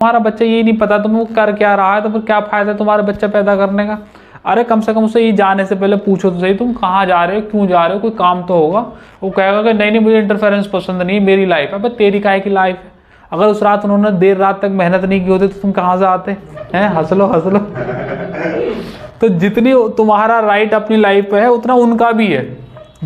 तुम्हारा बच्चा यही नहीं पता तुम्हें वो कर क्या रहा है, तो फिर क्या फायदा तुम्हारा बच्चा पैदा करने का। अरे कम से कम उससे ये जाने से पहले पूछो तो सही, तुम कहाँ जा रहे हो, क्यों जा रहे हो, कोई काम तो होगा। वो कहेगा कि नहीं नहीं मुझे इंटरफेरेंस पसंद नहीं है, मेरी लाइफ है। बस तेरी काहे की लाइफ है। अगर उस रात उन्होंने देर रात तक मेहनत नहीं की होती तो तुम कहाँ से आते हैं। हंस लो हंस लो। तो जितनी तुम्हारा राइट अपनी लाइफ पे है उतना उनका भी है,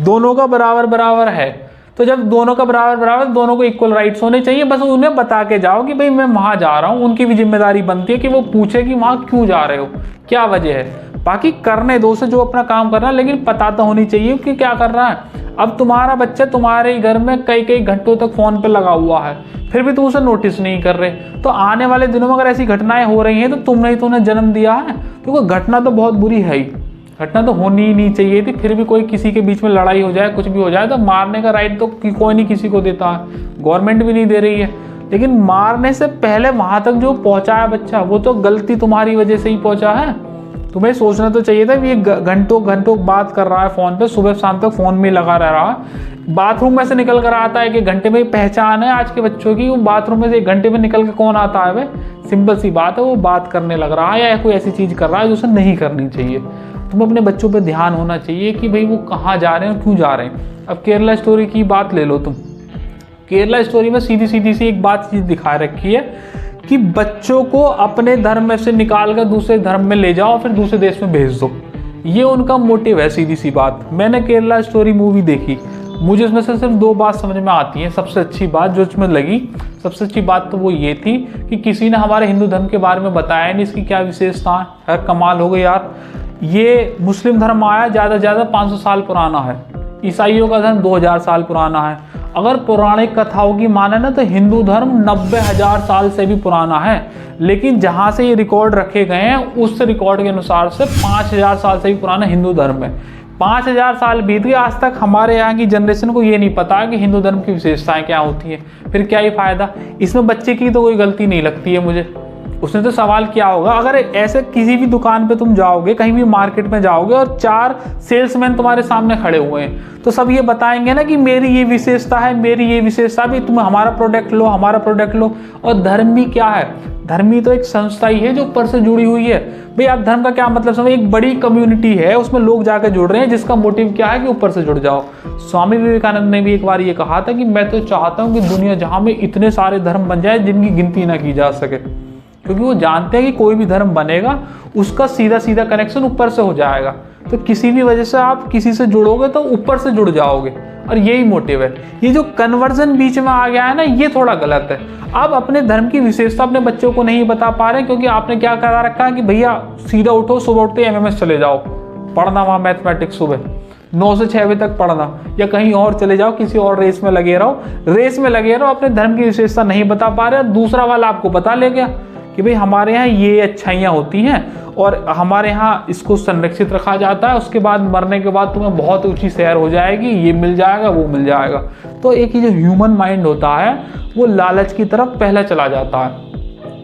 दोनों का बराबर बराबर है। तो जब दोनों का बराबर बराबर, दोनों को इक्वल राइट्स होने चाहिए। बस उन्हें बता के जाओ कि भाई मैं वहां जा रहा हूँ। उनकी भी जिम्मेदारी बनती है कि वो पूछे कि वहां क्यों जा रहे हो, क्या वजह है। बाकी करने दो से जो अपना काम कर रहा है, लेकिन पता तो होनी चाहिए कि क्या कर रहा है। अब तुम्हारा बच्चा तुम्हारे घर में कई कई घंटों तक फोन पे लगा हुआ है, फिर भी तुम उसे नोटिस नहीं कर रहे। तो आने वाले दिनों में अगर ऐसी घटनाएं हो रही हैं तो तुमने ही तो उन्हें जन्म दिया है। तो घटना तो बहुत बुरी है ही, घटना तो होनी ही नहीं चाहिए थी। फिर भी कोई किसी के बीच में लड़ाई हो जाए, कुछ भी हो जाए, तो मारने का राइट तो कोई नहीं किसी को देता है, गवर्नमेंट भी नहीं दे रही है। लेकिन मारने से पहले वहां तक जो पहुंचाया बच्चा, वो तो गलती तुम्हारी वजह से ही पहुंचा है। तुम्हें सोचना तो चाहिए था कि ये घंटों घंटों बात कर रहा है फोन पे, सुबह शाम तक फोन में लगा रह रहा है। बाथरूम में से निकल कर आता है कि घंटे में पहचान है आज के बच्चों की, वो बाथरूम में से 1 घंटे में निकल के कौन आता है। वे सिंपल सी बात है, वो बात करने लग रहा है या कोई ऐसी चीज कर रहा है जो उसे नहीं करनी चाहिए। तुम्हें अपने बच्चों पे ध्यान होना चाहिए कि भाई वो कहाँ जा रहे हैं और क्यों जा रहे हैं। अब केरला स्टोरी की बात ले लो तुम। केरला स्टोरी में सीधी सीधी सी एक बात चीज दिखा रखी है कि बच्चों को अपने धर्म में से निकाल कर दूसरे धर्म में ले जाओ, फिर दूसरे देश में भेज दो। ये उनका मोटिव है, सीधी सी बात। मैंने केरला स्टोरी मूवी देखी, मुझे इसमें से सिर्फ 2 बात समझ में आती है। सबसे अच्छी बात जो इसमें लगी, सबसे अच्छी बात तो वो ये थी कि किसी ने हमारे हिंदू धर्म के बारे में बताया नहीं, इसकी क्या विशेषता है। कमाल हो गई यार। ये मुस्लिम धर्म आया ज़्यादा से ज़्यादा 500 साल पुराना है, ईसाइयों का धर्म 2000 साल पुराना है। अगर पौराणिक कथाओं की माने ना तो हिंदू धर्म 90,000 साल से भी पुराना है। लेकिन जहाँ से ये रिकॉर्ड रखे गए हैं उस रिकॉर्ड के अनुसार से 5000 साल से भी पुराना हिंदू धर्म है। 5000 साल बीत गए, आज तक हमारे यहाँ की जनरेशन को ये नहीं पता कि हिंदू धर्म की विशेषताएं क्या होती हैं। फिर क्या ही फायदा। इसमें बच्चे की तो कोई गलती नहीं लगती है मुझे। उसने तो सवाल किया होगा। अगर ऐसे किसी भी दुकान पे तुम जाओगे, कहीं भी मार्केट में जाओगे और 4 सेल्समैन तुम्हारे सामने खड़े हुए हैं, तो सब ये बताएंगे ना कि मेरी ये विशेषता है, मेरी ये विशेषता भी, तुम हमारा प्रोडक्ट लो, हमारा प्रोडक्ट लो। और धर्म भी क्या है, धर्म ही तो एक संस्था ही है जो ऊपर से जुड़ी हुई है। भाई आप धर्म का क्या मतलब समझ, एक बड़ी कम्युनिटी है, उसमें लोग जाकर जुड़ रहे हैं जिसका मोटिव क्या है कि ऊपर से जुड़ जाओ। स्वामी विवेकानंद ने भी एक बार ये कहा था कि मैं तो चाहता हूँ कि दुनिया जहाँ में इतने सारे धर्म बन जाए जिनकी गिनती ना की जा सके, क्योंकि वो जानते हैं कि कोई भी धर्म बनेगा उसका सीधा सीधा कनेक्शन ऊपर से हो जाएगा। तो किसी भी वजह से आप किसी से जुड़ोगे तो ऊपर से जुड़ जाओगे, और यही मोटिव है। ये जो कन्वर्जन बीच में आ गया है ना, ये थोड़ा गलत है। आप अपने धर्म की विशेषता अपने बच्चों को नहीं बता पा रहे, क्योंकि आपने क्या करा रखा है कि भैया सीधा उठो, सुबह उठते एमएमएस चले जाओ पढ़ना, वहाँ मैथमेटिक्स सुबह 9 से 6 बजे तक पढ़ना, या कहीं और चले जाओ, किसी और रेस में लगे रहो, अपने धर्म की विशेषता नहीं बता पा रहे। और दूसरा वाला आपको बता ले गया कि भाई हमारे यहाँ ये अच्छाइयाँ होती हैं और हमारे यहाँ इसको संरक्षित रखा जाता है, उसके बाद मरने के बाद तुम्हें बहुत ऊंची सैर हो जाएगी, ये मिल जाएगा, वो मिल जाएगा। तो एक ही जो ह्यूमन माइंड होता है वो लालच की तरफ पहले चला जाता है।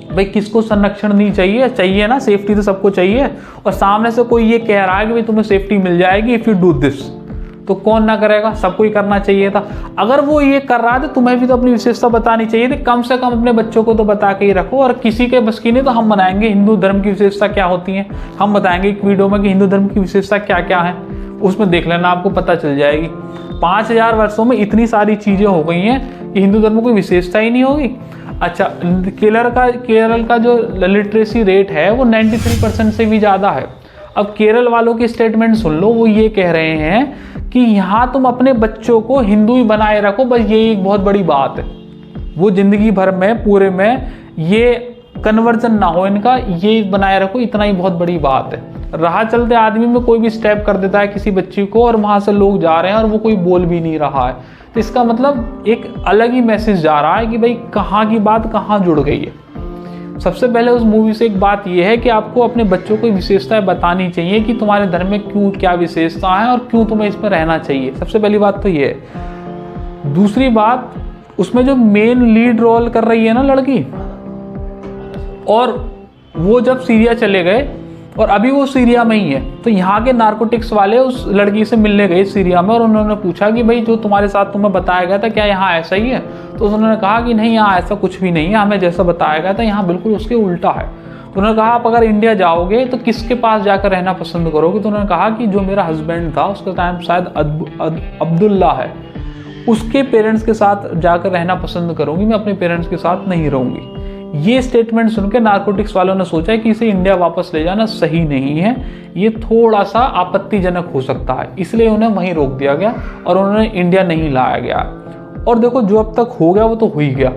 भाई किसको संरक्षण नहीं चाहिए, चाहिए ना, सेफ्टी तो सबको चाहिए। और सामने से कोई ये कह रहा है कि भाई तुम्हें सेफ्टी मिल जाएगी इफ यू डू दिस, तो कौन ना करेगा, सबको ही करना चाहिए था। अगर वो ये कर रहा है तो तुम्हें भी तो अपनी विशेषता बतानी चाहिए थी। कम से कम अपने बच्चों को तो बता के ही रखो। और किसी के बस की नहीं तो हम बनाएंगे हिंदू धर्म की विशेषता क्या होती है, हम बताएंगे एक वीडियो में कि हिंदू धर्म की विशेषता क्या क्या है, उसमें देख लेना, आपको पता चल जाएगी। 5000 वर्षों में इतनी सारी चीजें हो गई हैं कि हिंदू धर्म में कोई विशेषता ही नहीं होगी। अच्छा, केरल का जो लिटरेसी रेट है वो 93% से भी ज्यादा है। अब केरल वालों की स्टेटमेंट सुन लो, वो ये कह रहे हैं कि यहाँ तुम अपने बच्चों को हिंदू ही बनाए रखो, बस ये एक बहुत बड़ी बात है। वो जिंदगी भर में पूरे में ये कन्वर्जन ना हो इनका, ये बनाए रखो, इतना ही बहुत बड़ी बात है। राह चलते आदमी में कोई भी स्टेप कर देता है किसी बच्ची को और वहां से लोग जा रहे हैं और वो कोई बोल भी नहीं रहा है, तो इसका मतलब एक अलग ही मैसेज जा रहा है कि भाई कहाँ की बात कहाँ जुड़ गई है। सबसे पहले उस मूवी से एक बात यह है कि आपको अपने बच्चों को विशेषताएं बतानी चाहिए कि तुम्हारे धर्म में क्यों क्या विशेषता है और क्यों तुम्हें इसमें रहना चाहिए। सबसे पहली बात तो ये है। दूसरी बात, उसमें जो मेन लीड रोल कर रही है ना लड़की, और वो जब सीरिया चले गए और अभी वो सीरिया में ही है। तो यहाँ के नार्कोटिक्स वाले उस लड़की से मिलने गए सीरिया में और उन्होंने पूछा कि भाई जो तुम्हारे साथ तुम्हें बताया गया था क्या यहाँ ऐसा ही है? तो उन्होंने कहा कि नहीं, यहाँ ऐसा कुछ भी नहीं है, हमें जैसा बताया गया था यहाँ बिल्कुल उसके उल्टा है। तो उन्होंने कहा आप अगर इंडिया जाओगे तो किसके पास जाकर रहना पसंद करोगे? तो उन्होंने कहा कि जो मेरा हस्बैंड था उसका टाइम शायद अब्दुल्ला है, उसके पेरेंट्स के साथ जाकर रहना पसंद करूंगी, मैं अपने पेरेंट्स के साथ नहीं रहूंगी। ये स्टेटमेंट सुनकर नार्कोटिक्स वालों ने सोचा कि इसे इंडिया वापस ले जाना सही नहीं है, ये थोड़ा सा आपत्तिजनक हो सकता है, इसलिए उन्हें वहीं रोक दिया गया और उन्हें इंडिया नहीं लाया गया। और देखो जो अब तक हो गया वो तो हो ही गया।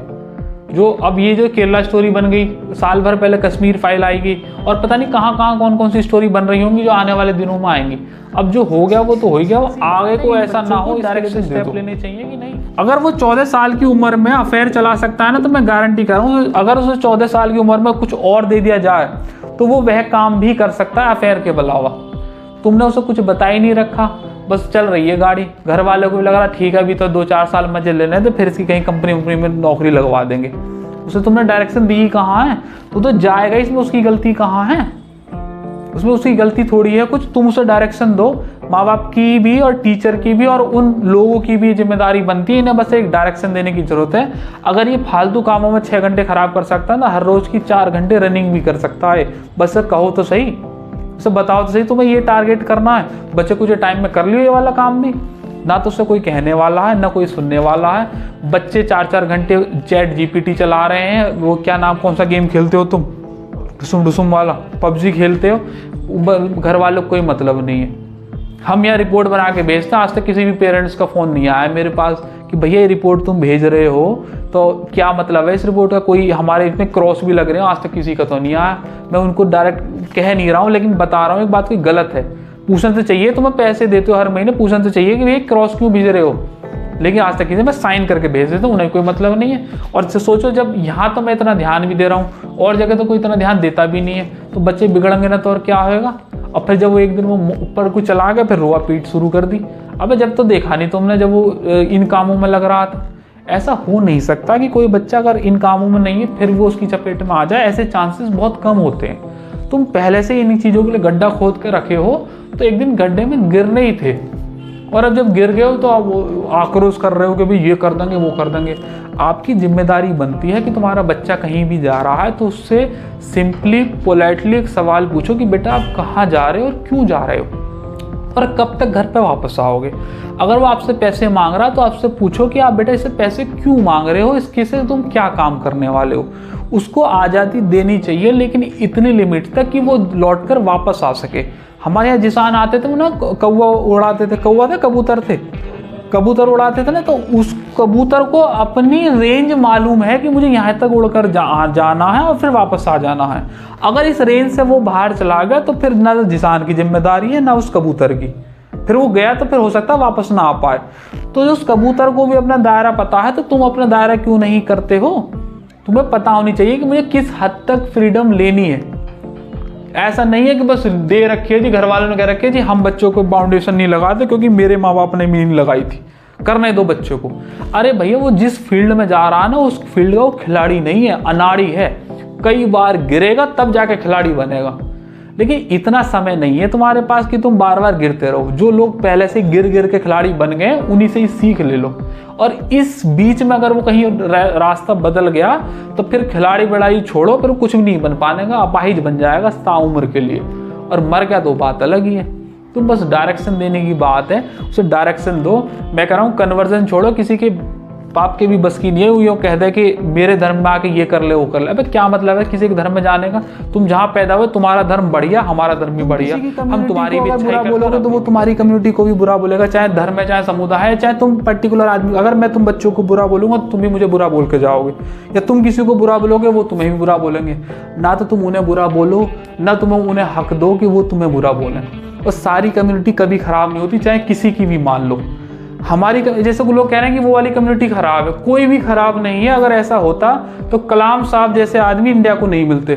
जो अब ये जो केरला स्टोरी बन गई, साल भर पहले कश्मीर फाइल आएगी और पता नहीं कहाँ कहाँ कौन कौन सी स्टोरी बन रही होंगी जो आने वाले दिनों में आएंगी। अब जो हो गया वो तो हो ही गया, वो आगे को ऐसा ना हो, डायरेक्ट स्टेप लेने चाहिए कि नहीं। अगर वो 14 साल की उम्र में अफेयर चला सकता है ना, तो मैं गारंटी कर रहा हूँ अगर उसे 14 साल की उम्र में कुछ और दे दिया जाए तो वो वह काम भी कर सकता है अफेयर के अलावा। तुमने उसे कुछ बता ही नहीं रखा, बस चल रही है गाड़ी। घर वालों को भी लग रहा ठीक है अभी तो 2-4 साल मजे लेने तो फिर इसकी कहीं कंपनी में नौकरी लगवा देंगे। उसे तुमने डायरेक्शन दी कहाँ है? तो जाएगा, इसमें उसकी गलती कहाँ है? उसमें उसकी गलती थोड़ी है कुछ। तुम उसे डायरेक्शन दो, माँ बाप की भी और टीचर की भी और उन लोगों की भी जिम्मेदारी बनती है, इन्हें बस एक डायरेक्शन देने की जरूरत है। अगर ये फालतू कामों में 6 घंटे खराब कर सकता है ना, हर रोज की 4 घंटे रनिंग भी कर सकता है। बस कहो तो सही, उसे बताओ तो सही तुम्हें ये टारगेट करना है, बच्चे कुछ टाइम में कर लियो ये वाला काम भी। ना तो उससे कोई कहने वाला है ना कोई सुनने वाला है। बच्चे 4-4 घंटे चैट जीपीटी चला रहे हैं, वो क्या नाम कौन सा गेम खेलते हो तुम, डुसुम वाला पबजी खेलते हो, घर वालों को कोई मतलब नहीं है। हम यहाँ रिपोर्ट बना के भेजते हैं, आज तक किसी भी पेरेंट्स का फ़ोन नहीं आया मेरे पास कि भैया ये रिपोर्ट तुम भेज रहे हो तो क्या मतलब है इस रिपोर्ट का, कोई हमारे इसमें क्रॉस भी लग रहे हो, आज तक किसी का तो नहीं आया। मैं उनको डायरेक्ट कह नहीं रहा हूँ लेकिन बता रहा हूँ एक बात की गलत है। पूछना तो चाहिए, तुम्हें पैसे देते हो हर महीने, पूछना तो चाहिए कि ये क्रॉस क्यों भेज रहे हो, लेकिन आज तक किसी मैं साइन करके भेज देता हूँ, उन्हें कोई मतलब नहीं है। और सोचो जब यहाँ तो मैं इतना ध्यान भी दे रहा हूँ और जगह तो कोई इतना ध्यान देता भी नहीं है, तो बच्चे बिगड़ेंगे ना तो और क्या होगा। और फिर जब वो एक दिन वो ऊपर को चला गया फिर रोआ पीट शुरू कर दी। अबे जब तो देखा नहीं तुमने जब वो इन कामों में लग रहा था। ऐसा हो नहीं सकता कि कोई बच्चा अगर इन कामों में नहीं है फिर वो उसकी चपेट में आ जाए, ऐसे चांसेस बहुत कम होते हैं। तुम पहले से इन चीज़ों के लिए गड्ढा खोद के रखे हो तो एक दिन गड्ढे में गिरने ही थे, और अब जब गिर गए हो तो आप आक्रोश कर रहे हो कि भाई ये कर देंगे वो कर देंगे। आपकी जिम्मेदारी बनती है कि तुम्हारा बच्चा कहीं भी जा रहा है तो उससे सिंपली पोलाइटली एक सवाल पूछो कि बेटा आप कहाँ जा रहे हो और क्यों जा रहे हो और कब तक घर पे वापस आओगे। अगर वो आपसे पैसे मांग रहा है तो आपसे पूछो कि आप बेटा इससे पैसे क्यों मांग रहे हो, इसके से तुम क्या काम करने वाले हो। उसको आज़ादी देनी चाहिए लेकिन इतनी लिमिट तक कि वो लौट कर वापस आ सके। हमारे यहाँ जिसान आते थे ना, कौवा उड़ाते थे, कौवा थे कबूतर थे, कबूतर उड़ाते थे ना, तो उस कबूतर को अपनी रेंज मालूम है कि मुझे यहाँ तक उड़कर जाना है और फिर वापस आ जाना है। अगर इस रेंज से वो बाहर चला गया तो फिर ना जिसान की जिम्मेदारी है ना उस कबूतर की, फिर वो गया तो फिर हो सकता है वापस ना आ पाए। तो उस कबूतर को भी अपना दायरा पता है, तो तुम अपना दायरा क्यों नहीं करते हो। तुम्हें पता होनी चाहिए कि मुझे किस हद तक फ्रीडम लेनी है। ऐसा नहीं है कि बस दे रखी है जी, घर वालों ने कह रखी है जी हम बच्चों को बाउंडेशन नहीं लगाते क्योंकि मेरे माँ बाप ने भी नहीं लगाई थी, करने दो बच्चों को। अरे भैया वो जिस फील्ड में जा रहा है ना उस फील्ड का वो खिलाड़ी नहीं है, अनाड़ी है। कई बार गिरेगा तब जाके खिलाड़ी बनेगा, लेकिन इतना समय नहीं है तुम्हारे पास कि तुम बार बार गिरते रहो। जो लोग पहले से गिर गिर के खिलाड़ी बन गए उन्हीं से ही सीख ले लो। और इस बीच में अगर वो कहीं रास्ता बदल गया तो फिर खिलाड़ी बड़ाई छोड़ो, फिर कुछ भी नहीं बन पाने का, अपाहिज बन जाएगा ताउम्र के लिए। और मर गया तो बात अलग ही है। तुम बस डायरेक्शन देने की बात है, उसे डायरेक्शन दो। मैं कह रहा हूँ कन्वर्जन छोड़ो, किसी के बाप के भी बस की नहीं है वो कह दे कि मेरे धर्म में आके ये कर ले वो कर ले। अबे क्या मतलब है किसी के धर्म में जाने का। तुम जहाँ पैदा हुए तुम्हारा धर्म बढ़िया, हमारा धर्म भी बढ़िया, हम तुम्हारी भी बुरा बोलोगे तो वो तुम्हारी कम्युनिटी को भी बुरा बोलेगा, चाहे धर्म है चाहे समुदाय है चाहे तुम पर्टिकुलर आदमी। अगर मैं तुम बच्चों को बुरा बोलूंगा तो तुम भी मुझे बुरा बोल के जाओगे, या तुम किसी को बुरा बोलोगे वो तुम्हें भी बुरा बोलेंगे। ना तो तुम उन्हें बुरा बोलो ना तुम उन्हें हक दो कि वो तुम्हें बुरा बोलें। और सारी कम्युनिटी कभी खराब नहीं होती, चाहे किसी की भी मान लो। हमारी जैसे लोग कह रहे हैं कि वो वाली कम्युनिटी खराब है, कोई भी खराब नहीं है। अगर ऐसा होता तो कलाम साहब जैसे आदमी इंडिया को नहीं मिलते।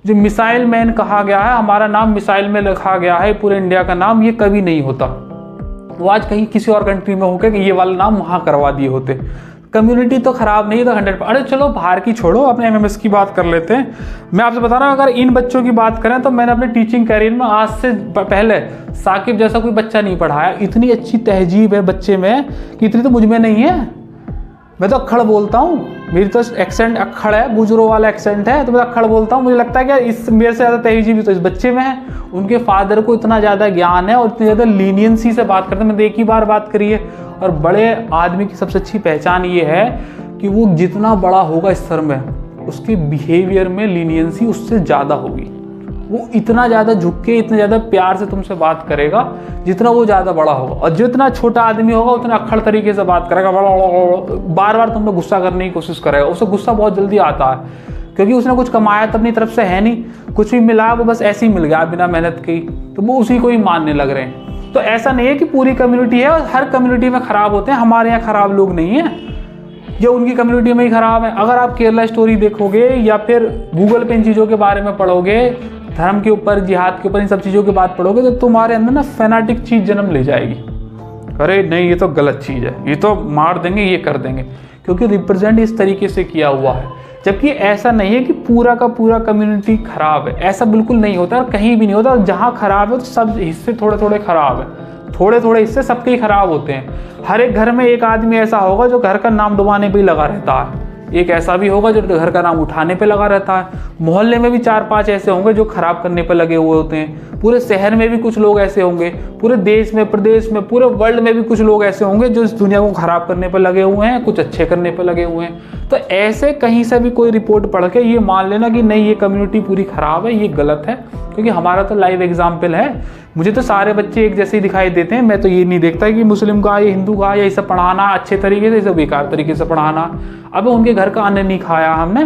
जो मिसाइल मैन कहा गया है, हमारा नाम मिसाइल में लिखा गया है पूरे इंडिया का नाम, ये कभी नहीं होता। वो आज कहीं किसी और कंट्री में होकर कि ये वाला नाम वहाँ करवा दिए होते। कम्युनिटी तो खराब नहीं तो 100। अरे चलो बाहर की छोड़ो, अपने एमएमएस की बात कर लेते हैं। मैं आपसे बता रहा हूँ, अगर इन बच्चों की बात करें तो मैंने अपने टीचिंग करियर में आज से पहले साकिब जैसा कोई बच्चा नहीं पढ़ाया। इतनी अच्छी तहजीब है बच्चे में कि इतनी तो मुझ में नहीं है। मैं तो अक्खड़ बोलता हूँ, मेरी तो एक्सेंट अक्खड़ है, बुजुर्गों वाला एक्सेंट है, तो मैं अक्खड़ बोलता हूँ। मुझे लगता है कि इस मेरे से ज़्यादा तहजीब तो इस बच्चे में है। उनके फादर को इतना ज़्यादा ज्ञान है और इतनी ज़्यादा लीनियंसी से बात करते हैं। मैंने एक ही बार बात करी है। और बड़े आदमी की सबसे अच्छी पहचान ये है कि वो जितना बड़ा होगा स्तर में, उसके बिहेवियर में लीनियंसी उससे ज़्यादा होगी। वो इतना ज़्यादा झुक के, इतना ज़्यादा प्यार से तुमसे बात करेगा जितना वो ज़्यादा बड़ा होगा। और जितना छोटा आदमी होगा उतना अक्खड़ तरीके से बात करेगा, बार बार तुम पे गुस्सा करने की कोशिश करेगा। उसे गुस्सा बहुत जल्दी आता है, क्योंकि उसने कुछ कमाया तो अपनी तरफ से है नहीं, कुछ भी मिला वो बस ऐसे ही मिल गया बिना मेहनत की, तो वो उसी को ही मानने लग रहे हैं। तो ऐसा नहीं है कि पूरी कम्युनिटी है और हर कम्युनिटी में ख़राब होते हैं। हमारे यहाँ ख़राब लोग नहीं हैं, ये उनकी कम्युनिटी में ही ख़राब है। अगर आप केरला स्टोरी देखोगे या फिर गूगल पे इन चीज़ों के बारे में पढ़ोगे, धर्म के ऊपर, जिहाद के ऊपर, इन सब चीज़ों की बात पढ़ोगे, तो तुम्हारे अंदर ना फैनाटिक चीज़ जन्म ले जाएगी। अरे नहीं, ये तो गलत चीज़ है, ये तो मार देंगे, ये कर देंगे, क्योंकि रिप्रेजेंट इस तरीके से किया हुआ है। जबकि ऐसा नहीं है कि पूरा का पूरा कम्युनिटी खराब है, ऐसा बिल्कुल नहीं होता और कहीं भी नहीं होता। जहाँ खराब है तो सब हिस्से थोड़े थोड़े खराब है, थोड़े थोड़े हिस्से सबके ही खराब होते हैं। हर एक घर में एक आदमी ऐसा होगा जो घर का नाम डुबाने पे ही लगा रहता है, एक ऐसा भी होगा जो घर का नाम उठाने पे लगा रहता है। मोहल्ले में भी 4-5 ऐसे होंगे जो खराब करने पे लगे हुए होते हैं। पूरे शहर में भी कुछ लोग ऐसे होंगे, पूरे देश में, प्रदेश में, पूरे वर्ल्ड में भी कुछ लोग ऐसे होंगे जो इस दुनिया को खराब करने पे लगे हुए हैं, कुछ अच्छे करने पे लगे हुए हैं। तो ऐसे कहीं से भी कोई रिपोर्ट पढ़ के ये मान लेना कि नहीं ये कम्युनिटी पूरी खराब है, ये गलत है। क्योंकि हमारा तो लाइव एग्जाम्पल है। मुझे तो सारे बच्चे एक जैसे ही दिखाई देते हैं। मैं तो ये नहीं देखता कि मुस्लिम का या हिंदू का या इसे पढ़ाना अच्छे तरीके से, इसे बेकार तरीके से पढ़ाना। अब उनके घर का अन्न नहीं खाया हमने,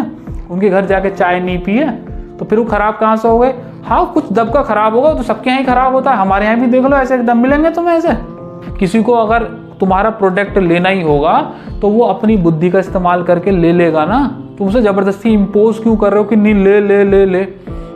उनके घर जाके चाय नहीं पी है, तो फिर वो खराब कहाँ से हो गए? हाँ, कुछ दब का खराब होगा तो सबके यहाँ ही खराब होता है। हमारे यहाँ भी देख लो, ऐसे एकदम मिलेंगे तुम्हें ऐसे। किसी को अगर तुम्हारा प्रोडक्ट लेना ही होगा तो वो अपनी बुद्धि का इस्तेमाल करके ले लेगा ना। तुमसे ज़बरदस्ती इम्पोज क्यों कर रहे हो कि नहीं ले ले ले ले।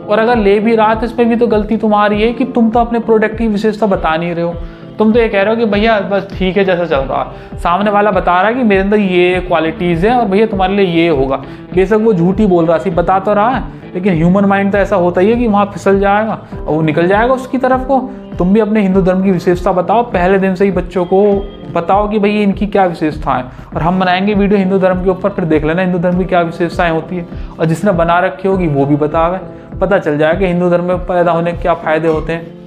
और अगर ले भी रहा तो इसमें भी तो गलती तुम्हारी है कि तुम तो अपने प्रोडक्ट की विशेषता बता नहीं रहे हो। तुम तो ये कह रहे हो कि भैया बस ठीक है जैसा चल रहा है। सामने वाला बता रहा है कि मेरे अंदर ये क्वालिटीज़ है और भैया तुम्हारे लिए ये होगा। बेशक वो झूठी बोल रहा है, सिर्फ बता तो रहा है, लेकिन ह्यूमन माइंड तो ऐसा होता ही है कि वहाँ फिसल जाएगा और वो निकल जाएगा उसकी तरफ को। तुम भी अपने हिंदू धर्म की विशेषता बताओ, पहले दिन से ही बच्चों को बताओ कि भाई इनकी क्या विशेषताएं, और हम बनाएंगे वीडियो हिंदू धर्म के ऊपर, फिर देख लेना हिंदू धर्म की क्या विशेषताएं होती है। और जिसने बना रखी होगी वो भी बतावे, पता चल जाएगा कि हिंदू धर्म में पैदा होने के क्या फ़ायदे होते हैं।